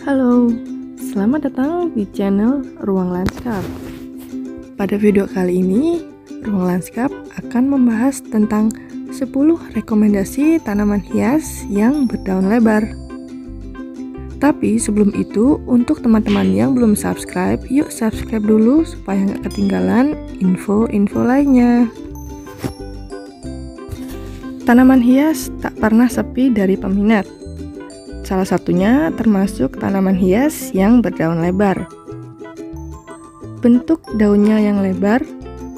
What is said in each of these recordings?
Halo, selamat datang di channel Ruang Lanskap. Pada video kali ini, Ruang Lanskap akan membahas tentang 10 rekomendasi tanaman hias yang berdaun lebar. Tapi sebelum itu, untuk teman-teman yang belum subscribe, yuk subscribe dulu supaya nggak ketinggalan info-info lainnya. Tanaman hias tak pernah sepi dari peminat. Salah satunya termasuk tanaman hias yang berdaun lebar. Bentuk daunnya yang lebar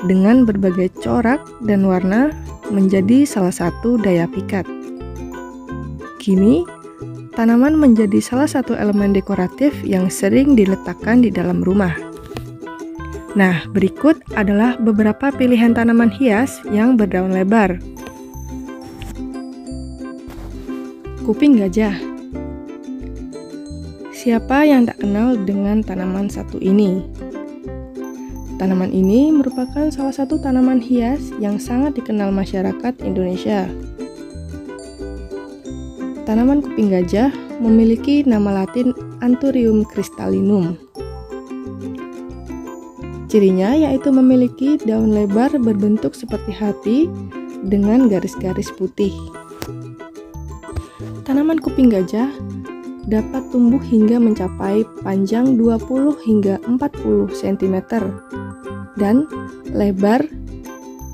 dengan berbagai corak dan warna menjadi salah satu daya pikat. Kini, tanaman menjadi salah satu elemen dekoratif yang sering diletakkan di dalam rumah. Nah, berikut adalah beberapa pilihan tanaman hias yang berdaun lebar. Kuping gajah. Siapa yang tak kenal dengan tanaman satu ini? Tanaman ini merupakan salah satu tanaman hias yang sangat dikenal masyarakat Indonesia. Tanaman kuping gajah memiliki nama latin Anthurium crystallinum. Cirinya yaitu memiliki daun lebar berbentuk seperti hati dengan garis-garis putih. Tanaman kuping gajah dapat tumbuh hingga mencapai panjang 20 hingga 40 cm dan lebar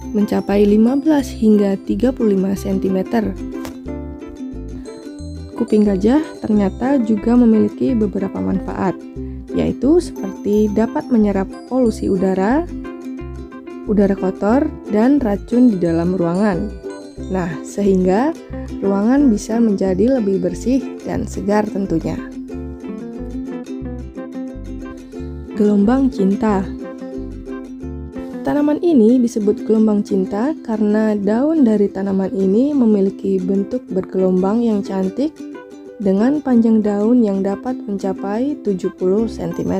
mencapai 15 hingga 35 cm. Kuping gajah ternyata juga memiliki beberapa manfaat, yaitu seperti dapat menyerap polusi udara kotor, dan racun di dalam ruangan. Nah, sehingga ruangan bisa menjadi lebih bersih dan segar tentunya. Gelombang cinta. Tanaman ini disebut gelombang cinta karena daun dari tanaman ini memiliki bentuk bergelombang yang cantik dengan panjang daun yang dapat mencapai 70 cm.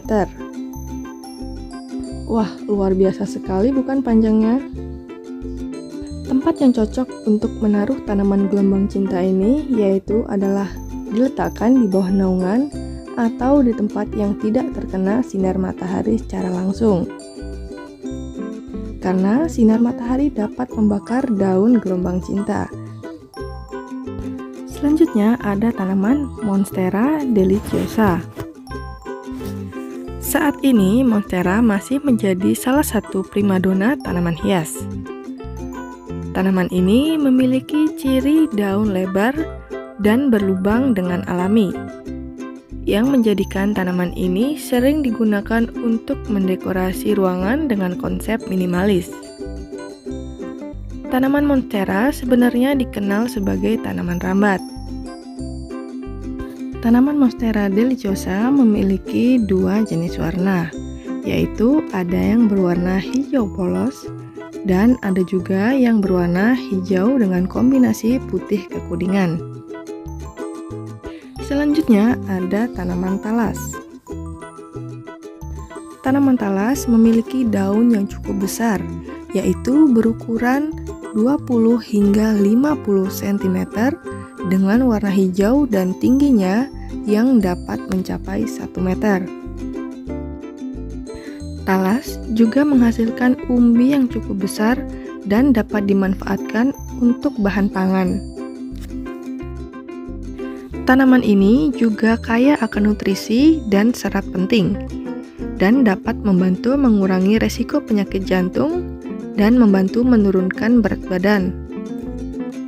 Wah, luar biasa sekali bukan panjangnya? Tempat yang cocok untuk menaruh tanaman gelombang cinta ini yaitu adalah diletakkan di bawah naungan atau di tempat yang tidak terkena sinar matahari secara langsung. Karena sinar matahari dapat membakar daun gelombang cinta. Selanjutnya ada tanaman Monstera deliciosa. Saat ini Monstera masih menjadi salah satu primadona tanaman hias. Tanaman ini memiliki ciri daun lebar dan berlubang dengan alami, yang menjadikan tanaman ini sering digunakan untuk mendekorasi ruangan dengan konsep minimalis. Tanaman Monstera sebenarnya dikenal sebagai tanaman rambat. Tanaman Monstera deliciosa memiliki dua jenis warna, yaitu ada yang berwarna hijau polos dan ada juga yang berwarna hijau dengan kombinasi putih kekuningan. Selanjutnya ada tanaman talas. Tanaman talas memiliki daun yang cukup besar, yaitu berukuran 20 hingga 50 cm dengan warna hijau dan tingginya yang dapat mencapai 1 meter. Talas juga menghasilkan umbi yang cukup besar dan dapat dimanfaatkan untuk bahan pangan. Tanaman ini juga kaya akan nutrisi dan serat penting, dan dapat membantu mengurangi resiko penyakit jantung dan membantu menurunkan berat badan,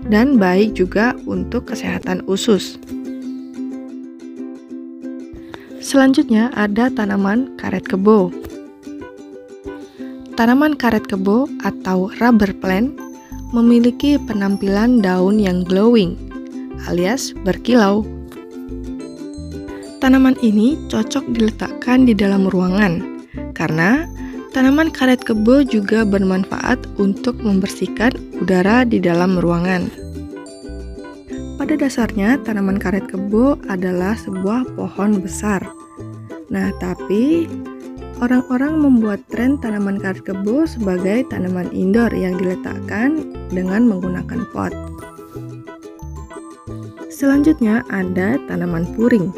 dan baik juga untuk kesehatan usus. Selanjutnya ada tanaman karet kebo. Tanaman karet kebo atau rubber plant memiliki penampilan daun yang glowing alias berkilau. Tanaman ini cocok diletakkan di dalam ruangan karena tanaman karet kebo juga bermanfaat untuk membersihkan udara di dalam ruangan. Pada dasarnya tanaman karet kebo adalah sebuah pohon besar. Nah, tapi orang-orang membuat tren tanaman karet kebo sebagai tanaman indoor yang diletakkan dengan menggunakan pot. Selanjutnya ada tanaman puring.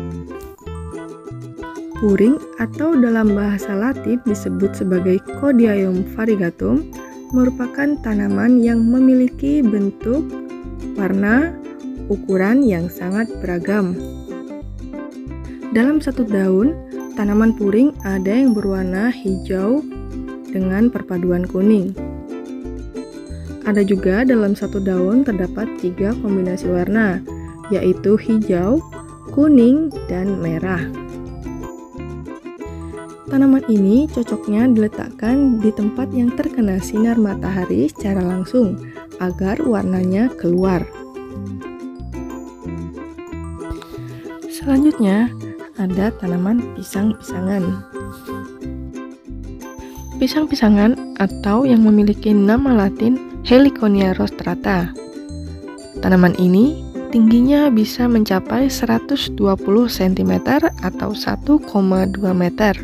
Puring atau dalam bahasa Latin disebut sebagai Codium variegatum merupakan tanaman yang memiliki bentuk, warna, ukuran yang sangat beragam. Dalam satu daun, tanaman puring ada yang berwarna hijau dengan perpaduan kuning. Ada juga dalam satu daun terdapat 3 kombinasi warna, yaitu hijau, kuning, dan merah. Tanaman ini cocoknya diletakkan di tempat yang terkena sinar matahari secara langsung agar warnanya keluar. Selanjutnya, ada tanaman pisang-pisangan. Pisang-pisangan atau yang memiliki nama Latin Heliconia rostrata. Tanaman ini tingginya bisa mencapai 120 cm atau 1,2 meter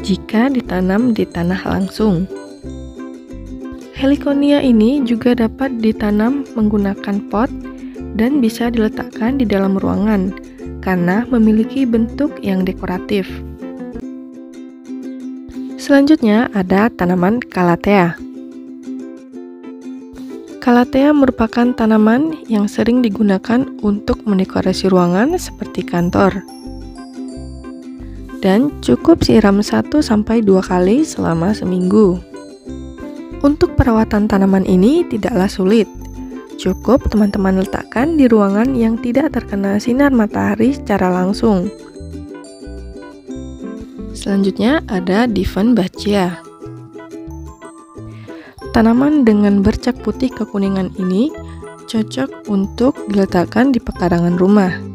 jika ditanam di tanah langsung. Heliconia ini juga dapat ditanam menggunakan pot dan bisa diletakkan di dalam ruangan karena memiliki bentuk yang dekoratif. Selanjutnya ada tanaman Calathea. Calathea merupakan tanaman yang sering digunakan untuk mendekorasi ruangan seperti kantor. Dan cukup siram 1-2 kali selama seminggu. Untuk perawatan tanaman ini tidaklah sulit. Cukup teman-teman letakkan di ruangan yang tidak terkena sinar matahari secara langsung. Selanjutnya ada Dieffenbachia. Tanaman dengan bercak putih kekuningan ini cocok untuk diletakkan di pekarangan rumah.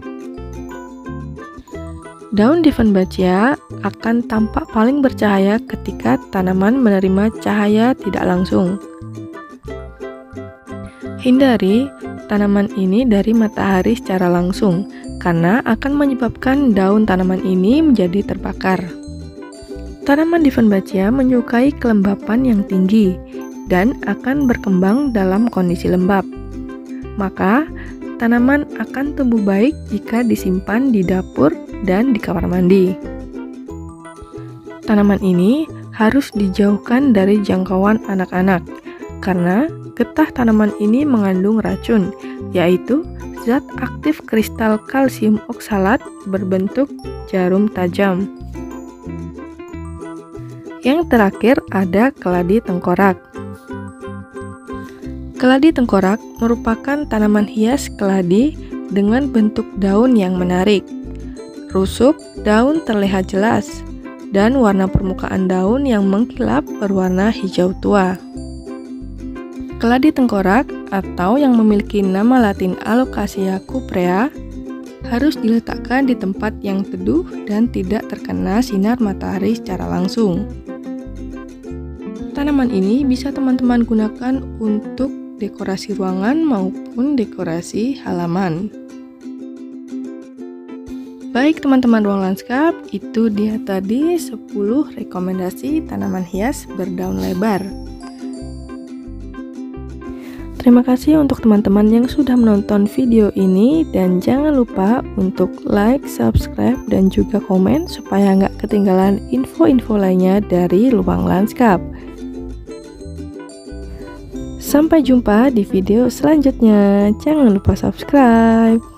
Daun Dieffenbachia akan tampak paling bercahaya ketika tanaman menerima cahaya tidak langsung. Hindari tanaman ini dari matahari secara langsung, karena akan menyebabkan daun tanaman ini menjadi terbakar. Tanaman Dieffenbachia menyukai kelembapan yang tinggi dan akan berkembang dalam kondisi lembab. Maka, tanaman akan tumbuh baik jika disimpan di dapur dan di kamar mandi. Tanaman ini harus dijauhkan dari jangkauan anak-anak karena getah tanaman ini mengandung racun, yaitu zat aktif kristal kalsium oksalat berbentuk jarum tajam. Yang terakhir ada keladi tengkorak. Keladi tengkorak merupakan tanaman hias keladi dengan bentuk daun yang menarik. Rusuk daun terlihat jelas, dan warna permukaan daun yang mengkilap berwarna hijau tua. Keladi tengkorak atau yang memiliki nama Latin Alocasia cuprea harus diletakkan di tempat yang teduh dan tidak terkena sinar matahari secara langsung. Tanaman ini bisa teman-teman gunakan untuk dekorasi ruangan maupun dekorasi halaman. Baik teman-teman ruang lanskap, itu dia tadi 10 rekomendasi tanaman hias berdaun lebar. Terima kasih untuk teman-teman yang sudah menonton video ini, dan jangan lupa untuk like, subscribe, dan juga komen supaya nggak ketinggalan info-info lainnya dari Ruang Lanskap. Sampai jumpa di video selanjutnya. Jangan lupa subscribe.